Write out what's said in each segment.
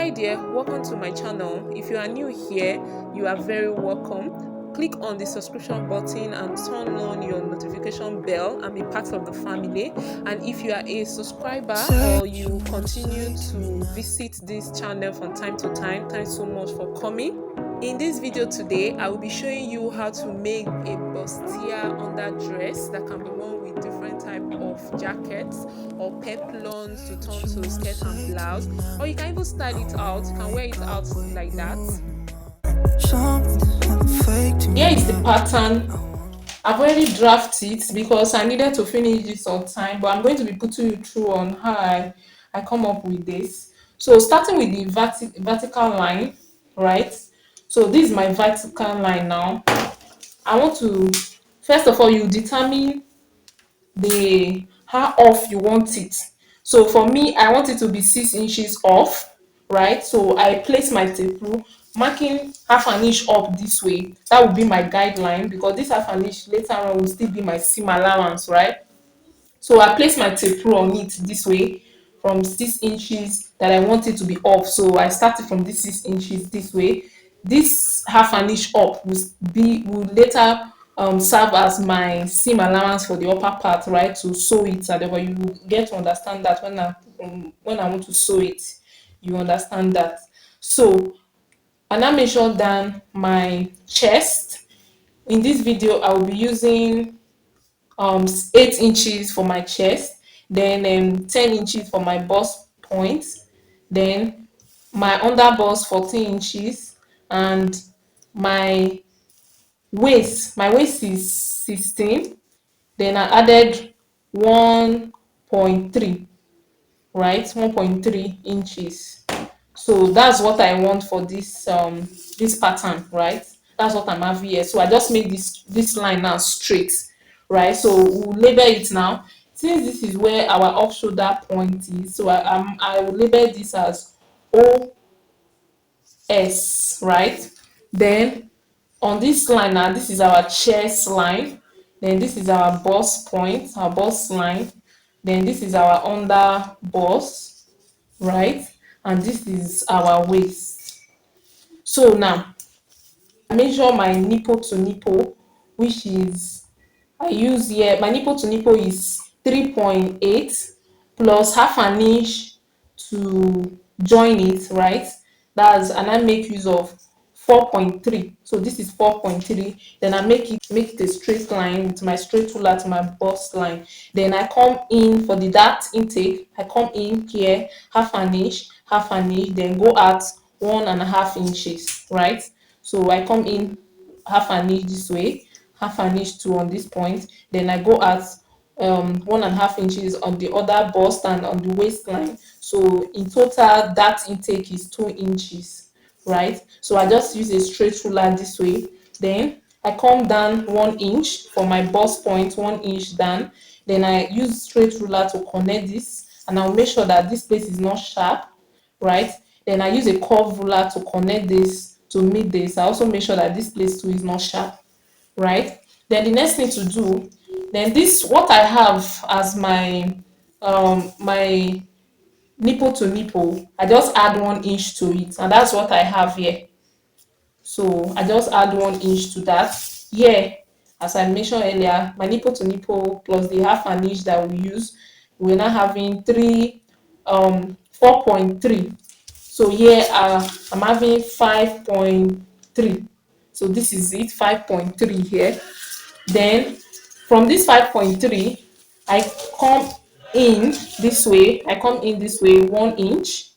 Hi there, welcome to my channel. If you are new here, you are very welcome. Click on the subscription button and turn on your notification bell and be part of the family. And if you are a subscriber or you continue to visit this channel from time to time, thanks so much for coming. In this video today, I will be showing you how to make a bustier underdress that can be worn with different type of jackets or peplons to turn to skirt and blouse, or you can even style it out. You can wear it out like that. Here is the pattern. I've already drafted it because I needed to finish this on time, but I'm going to be putting you through on how I come up with this. So starting with the vertical line, right? So this is my vertical line now. I want to, first of all, you determine the how off you want it. So for me, I want it to be 6 inches off, right? So I place my tape rule, marking half an inch up this way. That will be my guideline, because this half an inch later on will still be my seam allowance, right? So I place my tape rule on it this way from 6 inches that I want it to be off. So I started from this 6 inches this way. This half an inch up will later serve as my seam allowance for the upper part, right? To sew it, and then you will get to understand that when I want to sew it, you understand that. So I now measure down my chest. In this video, I will be using 8 inches for my chest, then 10 inches for my bust point, then my under bust 14 inches, and my waist is 16. Then I added 1.3, right? 1.3 inches. So that's what I want for this pattern, right? That's what I'm having here. So I just made this line now straight, right? So we'll label it now. Since this is where our off shoulder point is, so I will label this as OS, right? Then on this line now, this is our chest line. Then this is our bust point, our bust line. Then this is our under bust, right? And this is our waist. So now I measure my nipple to nipple, which is, I use here, my nipple to nipple is 3.8 plus half an inch to join it, right? And I make use of 4.3. So this is 4.3. Then I make it a straight line with my straight ruler to my bust line. Then I come in for the dart intake. I come in here half an inch, then go out 1.5 inches, right? So I come in half an inch this way, half an inch to on this point, then I go at 1.5 inches on the other bust and on the waistline. So in total that intake is 2 inches, right? So I just use a straight ruler this way. Then I come down 1 inch for my bust point, 1 inch down. Then I use straight ruler to connect this, and I'll make sure that this place is not sharp, right? Then I use a curve ruler to connect this to meet this. I also make sure that this place too is not sharp, right? Then the next thing to do, then this, what I have as my nipple to nipple, I just add 1 inch to it, and that's what I have here. So I just add 1 inch to that here. As I mentioned earlier, my nipple to nipple plus the half an inch that we use, we're now having 4.3. So here I'm having 5.3. So this is it, 5.3 here. Then from this 5.3, I come in this way. 1 inch.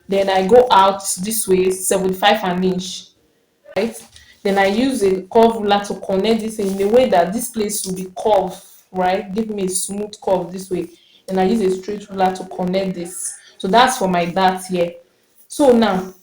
Then I go out this way 75 an inch, right? Then I use a curve ruler to connect this in a way that this place will be curved, right? Give me a smooth curve this way. Then I use a straight ruler to connect this. So that's for my dart here. So now,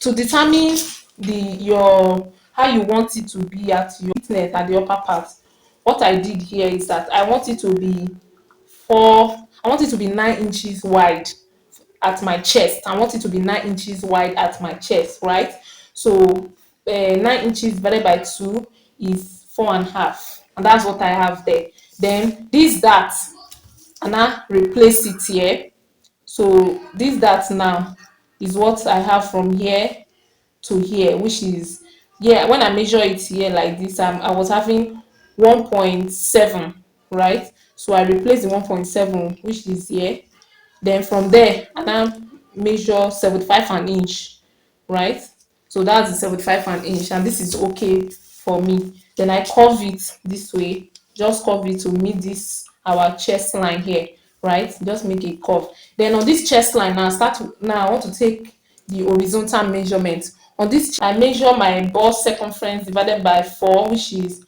to determine how you want it to be at your thickness at the upper part, what I did here is that I want it to be 9 inches wide at my chest. I want it to be 9 inches wide at my chest, right? So 9 inches divided by 2 is 4.5, and that's what I have there. Then this dart, and I replace it here. So this dart now, is what I have from here to here, which is, yeah, when I measure it here like this, I was having 1.7, right? So I replace the 1.7, which is here. Then from there, I now measure 75 an inch, right? So that's the 75 an inch, and this is okay for me. Then I curve it this way, just curve it to meet this our chest line here, right? Just make a curve. Then on this chest line now, now I want to take the horizontal measurement. On this, I measure my bust circumference divided by 4, which is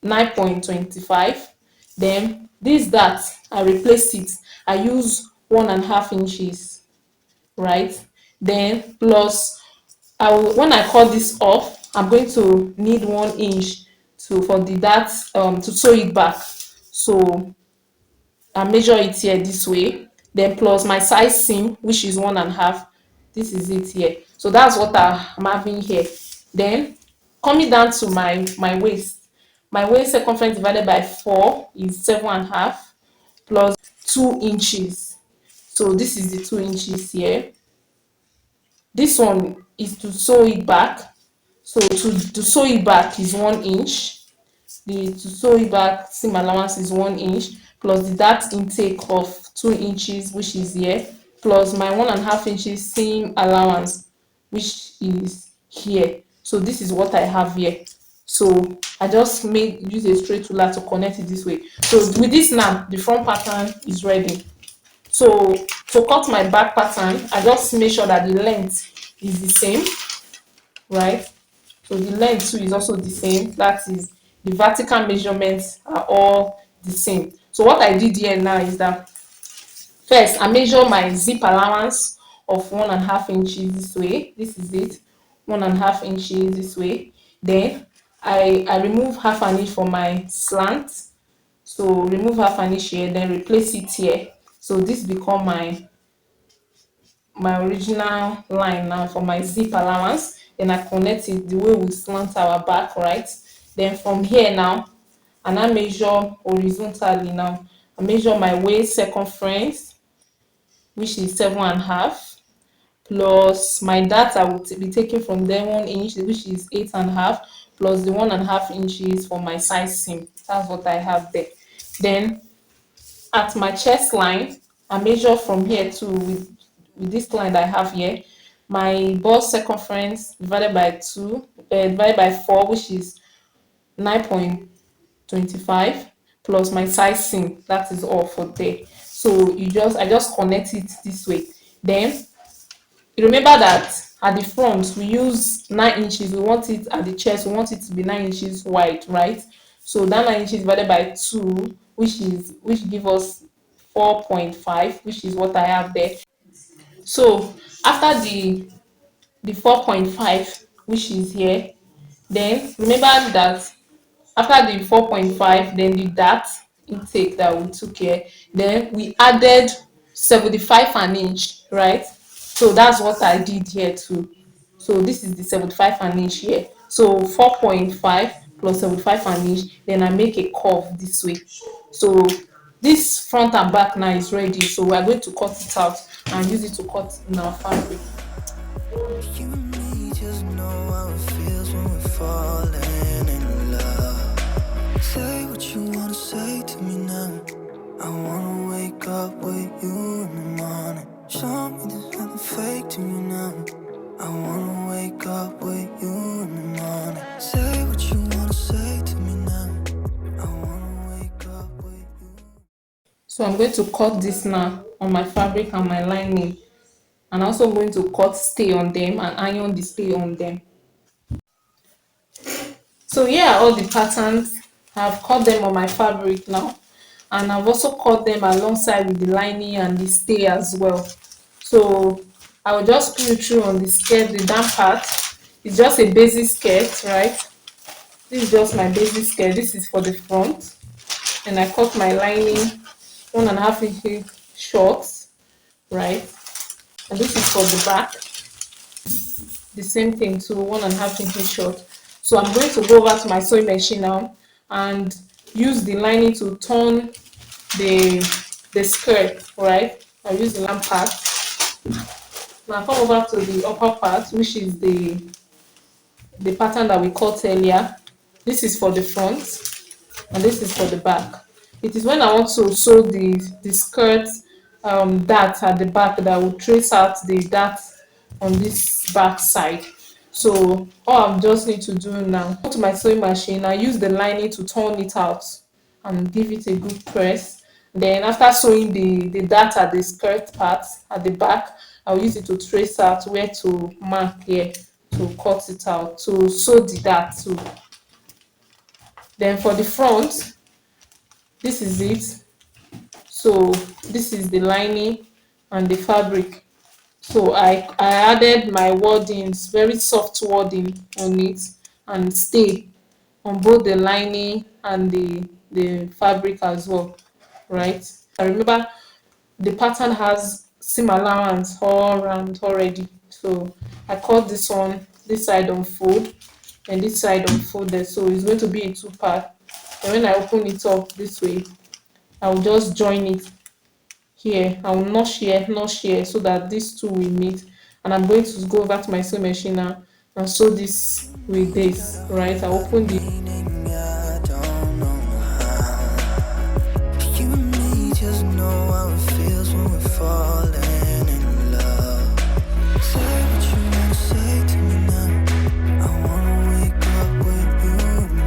9.25. Then this that I replace it, I use 1.5 inches, right? Then plus, when I cut this off, I'm going to need 1 inch for the that to sew it back. So I measure it here this way, then plus my size seam, which is 1.5. This is it here. So that's what I'm having here. Then coming down to my waist, my waist circumference divided by 4 is 7.5 plus 2 inches. So this is the 2 inches here. This one is to sew it back. So to sew it back is 1 inch. The to sew it back seam allowance is 1 inch plus the dart intake of 2 inches, which is here, plus my 1.5 inches seam allowance, which is here. So this is what I have here. So I just use a straight ruler to connect it this way. So with this now, the front pattern is ready. So to cut my back pattern, I just make sure that the length is the same, right? So the length too is also the same. That is, the vertical measurements are all the same. So what I did here now is that first I measure my zip allowance of 1.5 inches this way. This is it, 1.5 inches this way. Then I remove half an inch for my slant. So remove half an inch here, then replace it here. So this become my original line now for my zip allowance. Then I connect it the way we slant our back, right? Then from here now, and I measure horizontally now. I measure my waist circumference, which is 7.5, plus my dart I will be taking from there 1 inch, which is 8.5, plus the 1.5 inches for my size seam. That's what I have there. Then at my chest line, I measure from here to with this line that I have here, my bust circumference divided by 4, which is 9.25, plus my size seam. That is all for there. So I just connect it this way. Then you remember that at the front we use 9 inches. We want it at the chest, we want it to be 9 inches wide, right? So that 9 inches divided by 2, which give us 4.5, which is what I have there. So after the 4.5, which is here, then remember that after the 4.5, then the dart intake that we took here, then we added 75 an inch, right? So that's what I did here too. So this is the 75 an inch here. So 4.5 plus 75 an inch, then I make a curve this way. So this front and back now is ready. So we are going to cut it out and use it to cut in our fabric. You and me just know how it feels when we're falling in love. Say what you wanna say to me now. I wanna wake up with you in the morning. Show me there's nothing fake to me now. I wanna wake up with you in the morning. Say what you wanna say to me now. I wanna wake up with you. So I'm going to cut this now on my fabric and my lining, and also going to cut stay on them and iron the stay on them. So here are all the patterns. I've cut them on my fabric now, and I've also cut them alongside with the lining and the stay as well. So I will just pull it through on the skirt. The down part is just a basic skirt, right? This is just my basic skirt. This is for the front, and I cut my lining 1.5 inches short, right? And this is for the back, the same thing too, 1.5 inches short. So I'm going to go over to my sewing machine now and use the lining to turn the skirt, right? I use the lamp part. Now come over to the upper part, which is the pattern that we cut earlier. This is for the front and this is for the back. It is when I want to sew the skirt dart at the back that I will trace out the dart on this back side. So all I just need to do now, go to my sewing machine, I use the lining to turn it out and give it a good press. Then after sewing the dart at the skirt part at the back, I'll use it to trace out where to mark here to cut it out, to sew the dart too. Then for the front, this is it. So this is the lining and the fabric. So I added my wordings, very soft wording on it, and stay on both the lining and the fabric as well, right? I remember the pattern has seam allowance all around already, so I cut this one, this side unfold and this side unfolded, so it's going to be in two parts. And when I open it up this way, I will just join it here. I will notch here so that these two will meet. And I'm going to go over to my sewing machine now and sew this with this, right? I open the Meaning, I don't know how. You and me just know how it feels when we're falling in love. Say what you wanna say to me now. I wanna wake up with you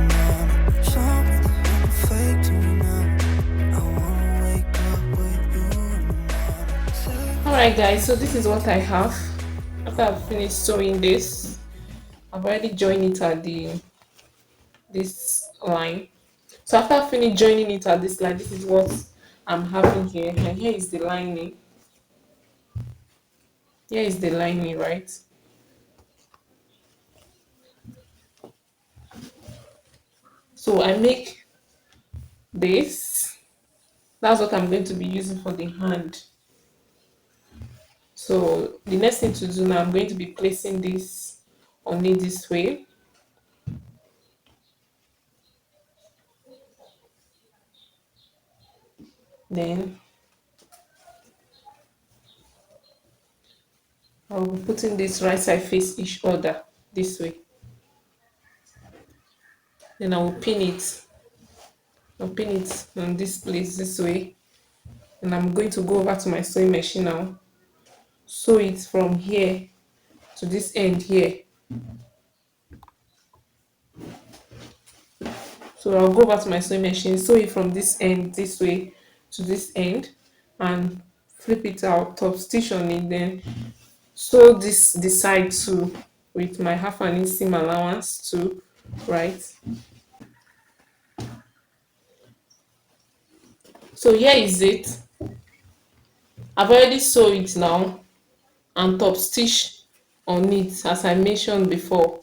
now. Something fake to me now. I wanna wake up with you now. Alright guys, so this is what I have. After I've finished sewing this, I've already joined it at this line. So after I finish joining it at this line, this is what I'm having here. And here is the lining. Here is the lining, right? So I make this. That's what I'm going to be using for the hand. So the next thing to do now, I'm going to be placing this on it this way. Then I'll be putting this right side face each other this way. Then I will pin it. I'll pin it on this place this way. And I'm going to go over to my sewing machine now. Sew it from here to this end here. So I'll go over to my sewing machine, sew it from this end this way to this end, and flip it out, top stitch on it, then sew this side too with my half an inch seam allowance too, right? So here is it. I've already sewed it now and top stitch on it as I mentioned before.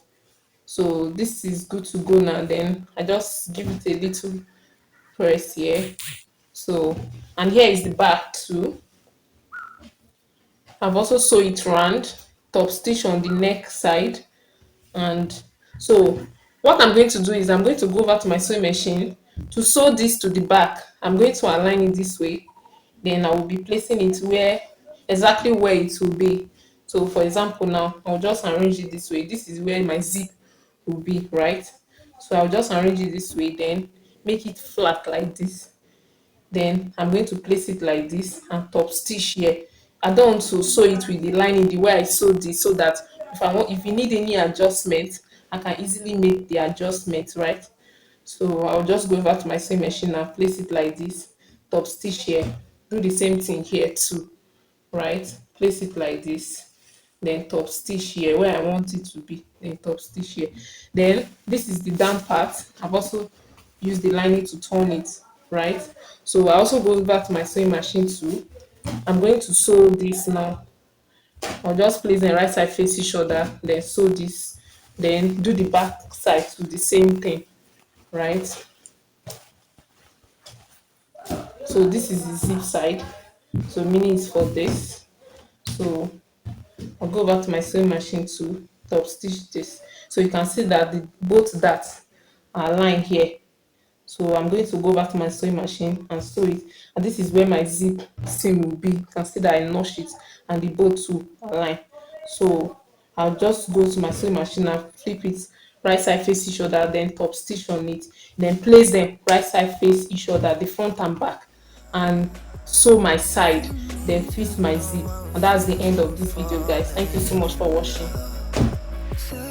So this is good to go now. Then I just give it a little press here. So, and here is the back too. I've also sewed it round, top stitch on the neck side. And so what I'm going to do is I'm going to go over to my sewing machine to sew this to the back. I'm going to align it this way. Then I will be placing it where exactly where it will be. So for example now, I'll just arrange it this way. This is where my zip will be, right? So I'll just arrange it this way, then make it flat like this. Then I'm going to place it like this and top stitch here. I don't want to sew it with the lining the way I sewed this, so that if you need any adjustment, I can easily make the adjustment, right? So I'll just go over to my sewing machine and place it like this, top stitch here, do the same thing here too, right? Place it like this, then top stitch here where I want it to be, then top stitch here. Then this is the down part. I've also used the lining to turn it, right? So I also go back to my sewing machine too. I'm going to sew this now. I'll just place the right side face each other, then sew this, then do the back side to the same thing, right? So this is the zip side, so meaning it's for this. So I'll go back to my sewing machine to top stitch this, so you can see that both darts are aligned here. So I'm going to go back to my sewing machine and sew it, and this is where my zip seam will be. You can see that I notched it and the both two align. So I'll just go to my sewing machine and flip it right side face each other, then top stitch on it, then place them right side face each other, the front and back, and sew my side, then fit my zip. And that's the end of this video, guys. Thank you so much for watching. Say